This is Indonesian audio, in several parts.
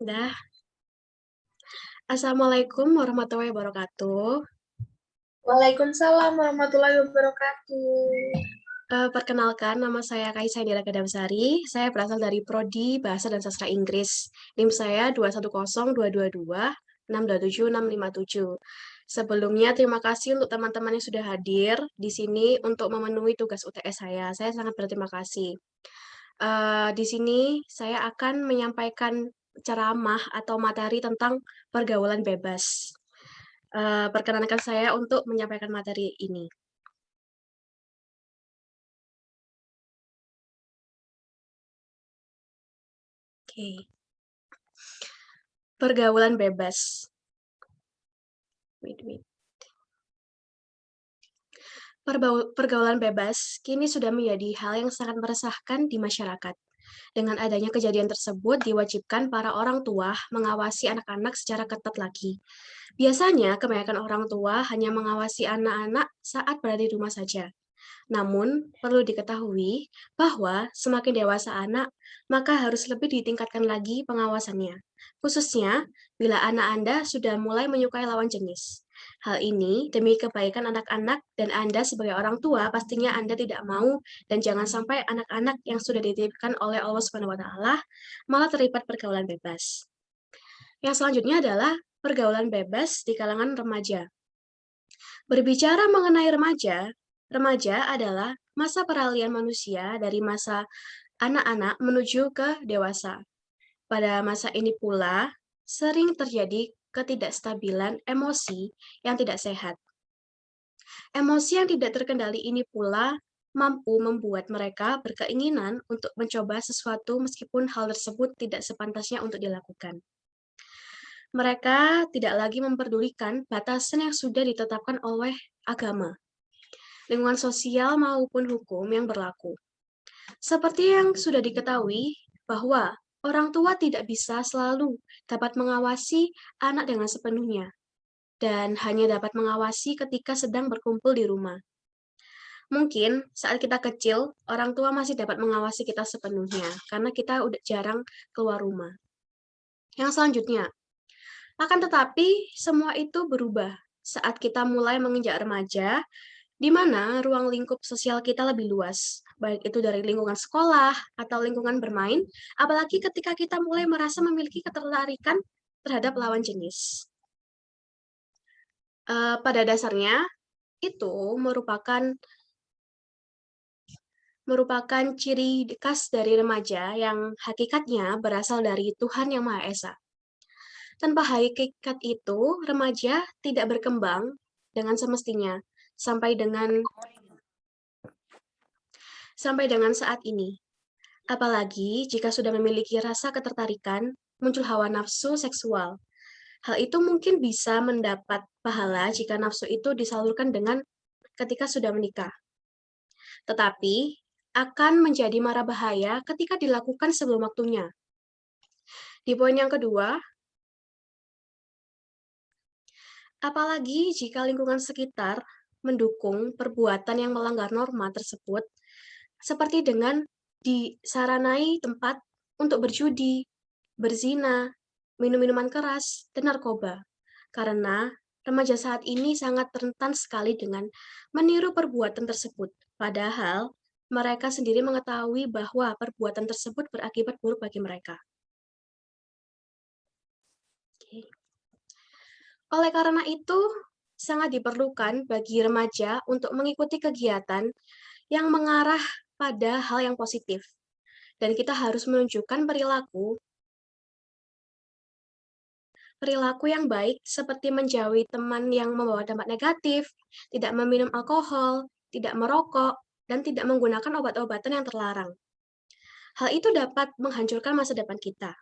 Udah. Assalamualaikum warahmatullahi wabarakatuh. Waalaikumsalam warahmatullahi wabarakatuh. Perkenalkan, nama saya Kaisa Indira Gadamsari. Saya berasal dari Prodi Bahasa dan Sastra Inggris. NIM saya 210-222-627-657. Sebelumnya, terima kasih untuk teman-teman yang sudah hadir di sini untuk memenuhi tugas UTS saya. Saya sangat berterima kasih. Di sini saya akan menyampaikan ceramah atau materi tentang pergaulan bebas. Perkenankan saya untuk menyampaikan materi ini. Oke. Pergaulan bebas. Wait. Pergaulan bebas kini sudah menjadi hal yang sangat meresahkan di masyarakat. Dengan adanya kejadian tersebut, diwajibkan para orang tua mengawasi anak-anak secara ketat lagi. Biasanya, kebanyakan orang tua hanya mengawasi anak-anak saat berada di rumah saja. Namun, perlu diketahui bahwa semakin dewasa anak, maka harus lebih ditingkatkan lagi pengawasannya. Khususnya, bila anak Anda sudah mulai menyukai lawan jenis. Hal ini demi kebaikan anak-anak dan Anda sebagai orang tua pastinya Anda tidak mau dan jangan sampai anak-anak yang sudah dititipkan oleh Allah Subhanahu wa taala malah terlibat pergaulan bebas. Yang selanjutnya adalah pergaulan bebas di kalangan remaja. Berbicara mengenai remaja, remaja adalah masa peralihan manusia dari masa anak-anak menuju ke dewasa. Pada masa ini pula, sering terjadi ketidakstabilan emosi yang tidak sehat. Emosi yang tidak terkendali ini pula mampu membuat mereka berkeinginan untuk mencoba sesuatu meskipun hal tersebut tidak sepantasnya untuk dilakukan. Mereka tidak lagi memperdulikan batasan yang sudah ditetapkan oleh agama, lingkungan sosial maupun hukum yang berlaku. Seperti yang sudah diketahui bahwa orang tua tidak bisa selalu dapat mengawasi anak dengan sepenuhnya dan hanya dapat mengawasi ketika sedang berkumpul di rumah. Mungkin saat kita kecil, orang tua masih dapat mengawasi kita sepenuhnya karena kita udah jarang keluar rumah. Yang selanjutnya, akan tetapi semua itu berubah saat kita mulai menginjak remaja, di mana ruang lingkup sosial kita lebih luas, baik itu dari lingkungan sekolah atau lingkungan bermain, apalagi ketika kita mulai merasa memiliki ketertarikan terhadap lawan jenis. Pada dasarnya, itu merupakan ciri khas dari remaja yang hakikatnya berasal dari Tuhan Yang Maha Esa. Tanpa hakikat itu, remaja tidak berkembang dengan semestinya sampai dengan saat ini. Apalagi jika sudah memiliki rasa ketertarikan, muncul hawa nafsu seksual. Hal itu mungkin bisa mendapat pahala jika nafsu itu disalurkan dengan ketika sudah menikah. Tetapi, akan menjadi mara bahaya ketika dilakukan sebelum waktunya. Di poin yang kedua, apalagi jika lingkungan sekitar mendukung perbuatan yang melanggar norma tersebut, seperti dengan disaranai tempat untuk berjudi, berzina, minum minuman keras, dan narkoba. Karena remaja saat ini sangat rentan sekali dengan meniru perbuatan tersebut. Padahal mereka sendiri mengetahui bahwa perbuatan tersebut berakibat buruk bagi mereka. Oleh karena itu, sangat diperlukan bagi remaja untuk mengikuti kegiatan yang mengarah pada hal yang positif. Dan kita harus menunjukkan perilaku yang baik seperti menjauhi teman yang membawa dampak negatif, tidak meminum alkohol, tidak merokok, dan tidak menggunakan obat-obatan yang terlarang. Hal itu dapat menghancurkan masa depan kita.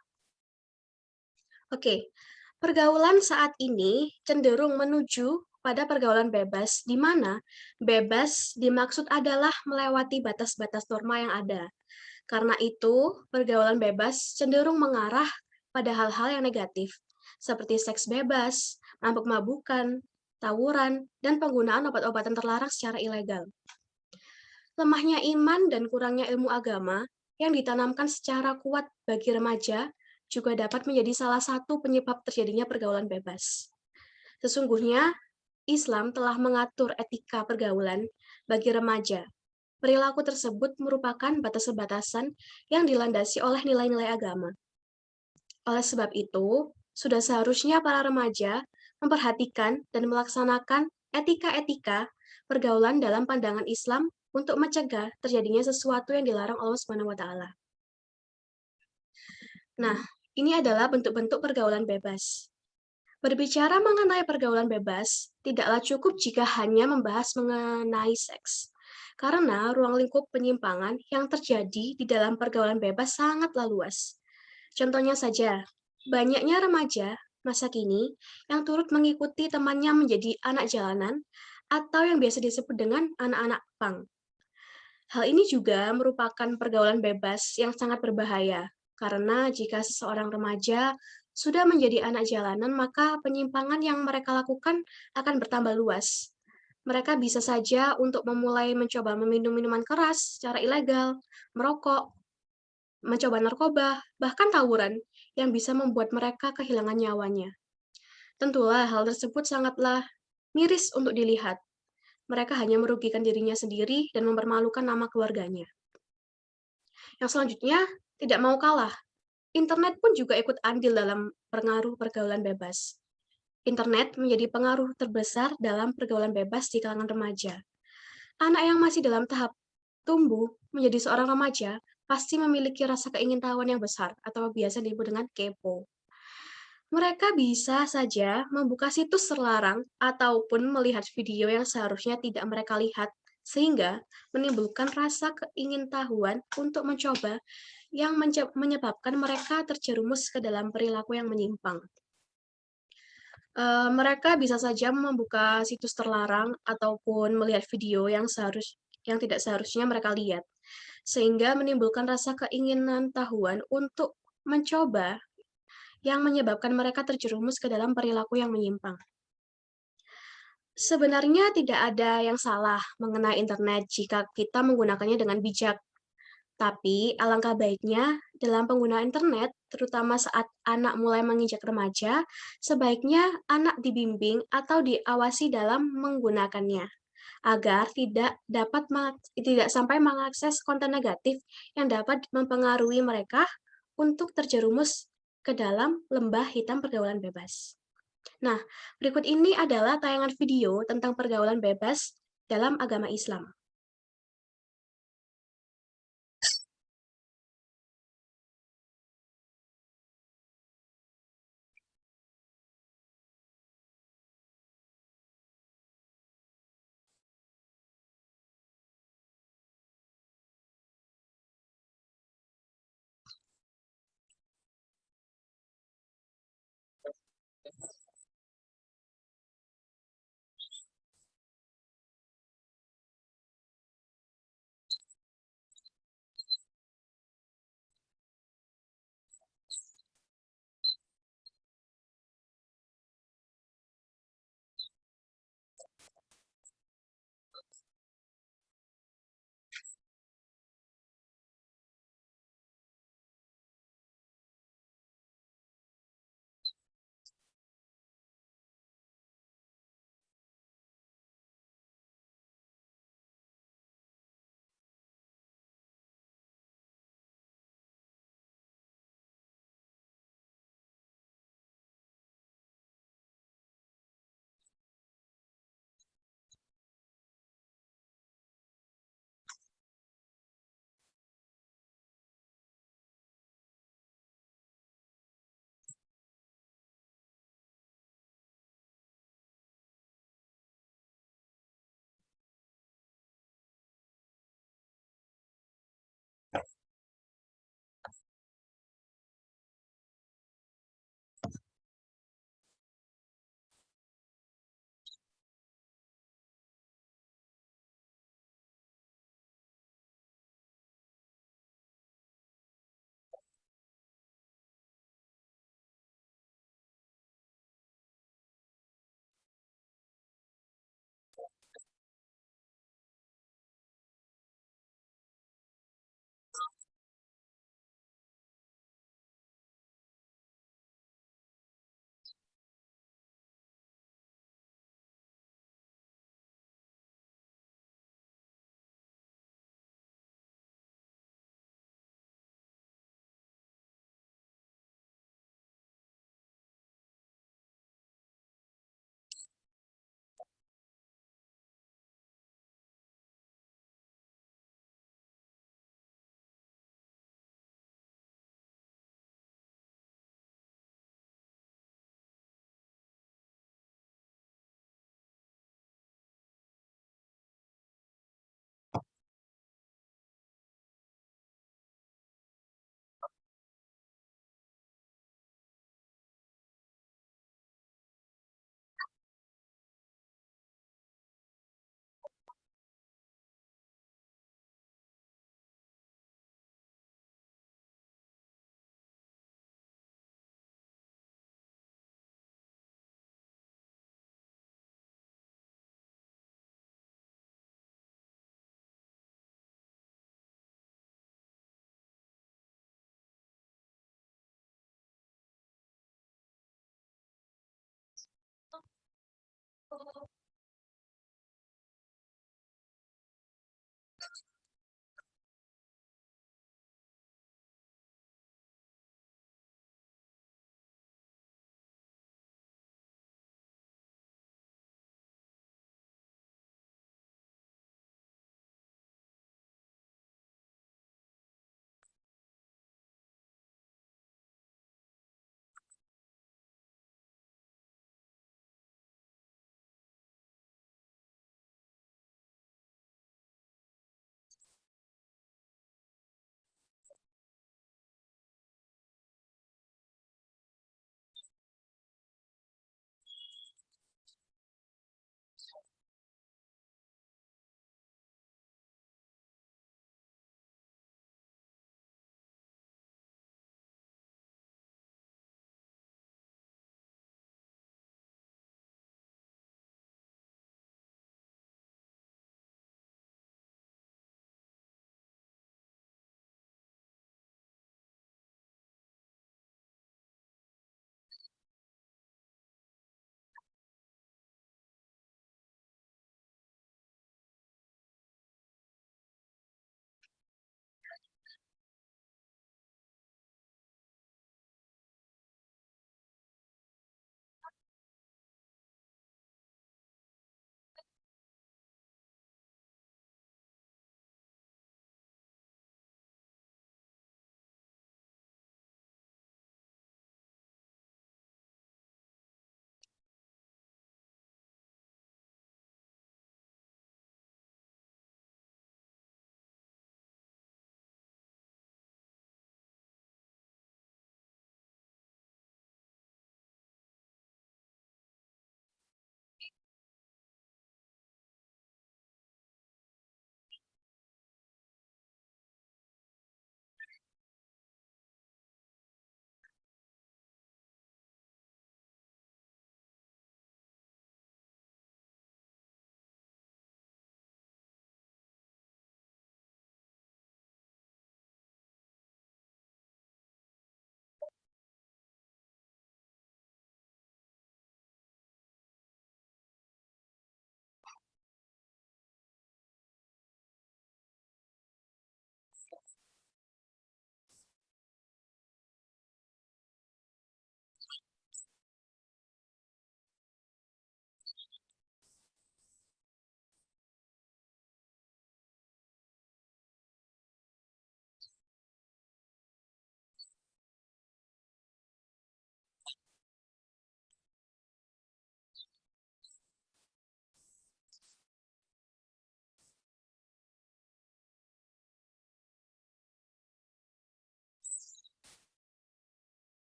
Oke, pergaulan saat ini cenderung menuju pada pergaulan bebas, di mana bebas dimaksud adalah melewati batas-batas norma yang ada. Karena itu, pergaulan bebas cenderung mengarah pada hal-hal yang negatif, seperti seks bebas, mabuk-mabukan, tawuran, dan penggunaan obat-obatan terlarang secara ilegal. Lemahnya iman dan kurangnya ilmu agama yang ditanamkan secara kuat bagi remaja juga dapat menjadi salah satu penyebab terjadinya pergaulan bebas. Sesungguhnya, Islam telah mengatur etika pergaulan bagi remaja. Perilaku tersebut merupakan batasan-batasan yang dilandasi oleh nilai-nilai agama. Oleh sebab itu, sudah seharusnya para remaja memperhatikan dan melaksanakan etika-etika pergaulan dalam pandangan Islam untuk mencegah terjadinya sesuatu yang dilarang Allah Subhanahu wa taala. Nah, ini adalah bentuk-bentuk pergaulan bebas. Berbicara mengenai pergaulan bebas, tidaklah cukup jika hanya membahas mengenai seks. Karena ruang lingkup penyimpangan yang terjadi di dalam pergaulan bebas sangatlah luas. Contohnya saja, banyaknya remaja masa kini yang turut mengikuti temannya menjadi anak jalanan atau yang biasa disebut dengan anak-anak pang. Hal ini juga merupakan pergaulan bebas yang sangat berbahaya, karena jika seseorang remaja sudah menjadi anak jalanan, maka penyimpangan yang mereka lakukan akan bertambah luas. Mereka bisa saja untuk memulai mencoba meminum minuman keras secara ilegal, merokok, mencoba narkoba, bahkan tawuran yang bisa membuat mereka kehilangan nyawanya. Tentulah hal tersebut sangatlah miris untuk dilihat. Mereka hanya merugikan dirinya sendiri dan mempermalukan nama keluarganya. Yang selanjutnya, tidak mau kalah. Internet pun juga ikut andil dalam pengaruh pergaulan bebas. Internet menjadi pengaruh terbesar dalam pergaulan bebas di kalangan remaja. Anak yang masih dalam tahap tumbuh menjadi seorang remaja pasti memiliki rasa keingintahuan yang besar atau biasa disebut dengan kepo. Mereka bisa saja membuka situs terlarang ataupun melihat video yang seharusnya tidak mereka lihat, sehingga menimbulkan rasa keingintahuan untuk mencoba yang menyebabkan mereka terjerumus ke dalam perilaku yang menyimpang. Mereka bisa saja membuka situs terlarang ataupun melihat video yang tidak seharusnya mereka lihat, sehingga menimbulkan rasa keinginan tahuan untuk mencoba yang menyebabkan mereka terjerumus ke dalam perilaku yang menyimpang. Sebenarnya tidak ada yang salah mengenai internet jika kita menggunakannya dengan bijak. Tapi alangkah baiknya dalam penggunaan internet, terutama saat anak mulai menginjak remaja, sebaiknya anak dibimbing atau diawasi dalam menggunakannya agar tidak sampai mengakses konten negatif yang dapat mempengaruhi mereka untuk terjerumus ke dalam lembah hitam pergaulan bebas. Nah, berikut ini adalah tayangan video tentang pergaulan bebas dalam agama Islam.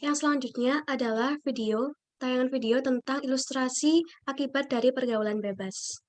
Yang selanjutnya adalah tayangan video tentang ilustrasi akibat dari pergaulan bebas.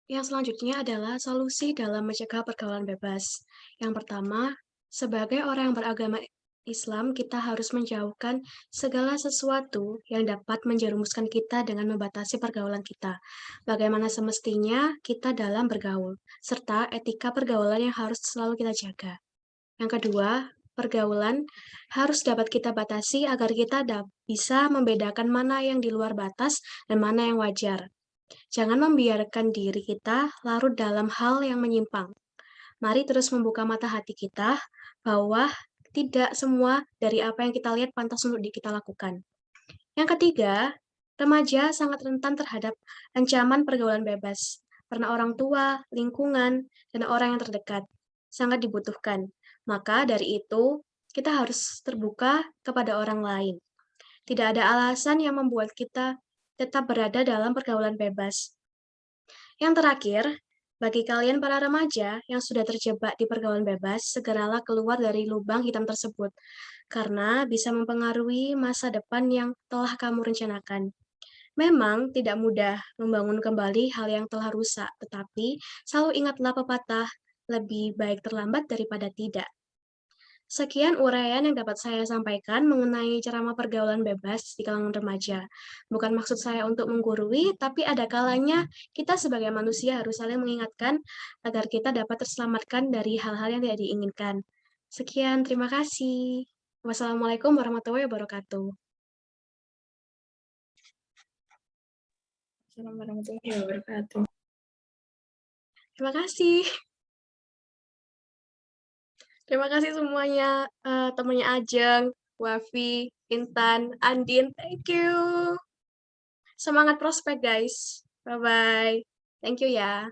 Yang selanjutnya adalah solusi dalam mencegah pergaulan bebas. Yang pertama, sebagai orang yang beragama Islam, kita harus menjauhkan segala sesuatu yang dapat menjerumuskan kita dengan membatasi pergaulan kita. Bagaimana semestinya kita dalam bergaul, serta etika pergaulan yang harus selalu kita jaga. Yang kedua, pergaulan harus dapat kita batasi agar kita bisa membedakan mana yang di luar batas dan mana yang wajar. Jangan membiarkan diri kita larut dalam hal yang menyimpang. Mari terus membuka mata hati kita bahwa tidak semua dari apa yang kita lihat pantas untuk kita lakukan. Yang ketiga, remaja sangat rentan terhadap ancaman pergaulan bebas karena orang tua, lingkungan, dan orang yang terdekat sangat dibutuhkan. Maka dari itu, kita harus terbuka kepada orang lain. Tidak ada alasan yang membuat kita tetap berada dalam pergaulan bebas. Yang terakhir, bagi kalian para remaja yang sudah terjebak di pergaulan bebas, segeralah keluar dari lubang hitam tersebut, karena bisa mempengaruhi masa depan yang telah kamu rencanakan. Memang tidak mudah membangun kembali hal yang telah rusak, tetapi selalu ingatlah pepatah, lebih baik terlambat daripada tidak. Sekian uraian yang dapat saya sampaikan mengenai ceramah pergaulan bebas di kalangan remaja. Bukan maksud saya untuk menggurui, tapi ada kalanya kita sebagai manusia harus saling mengingatkan agar kita dapat terselamatkan dari hal-hal yang tidak diinginkan. Sekian, terima kasih. Wassalamualaikum warahmatullahi wabarakatuh. Assalamualaikum warahmatullahi wabarakatuh. Terima kasih. Terima kasih semuanya, temannya Ajeng, Wafi, Intan, Andin, thank you. Semangat prospek guys. Bye-bye. Thank you ya.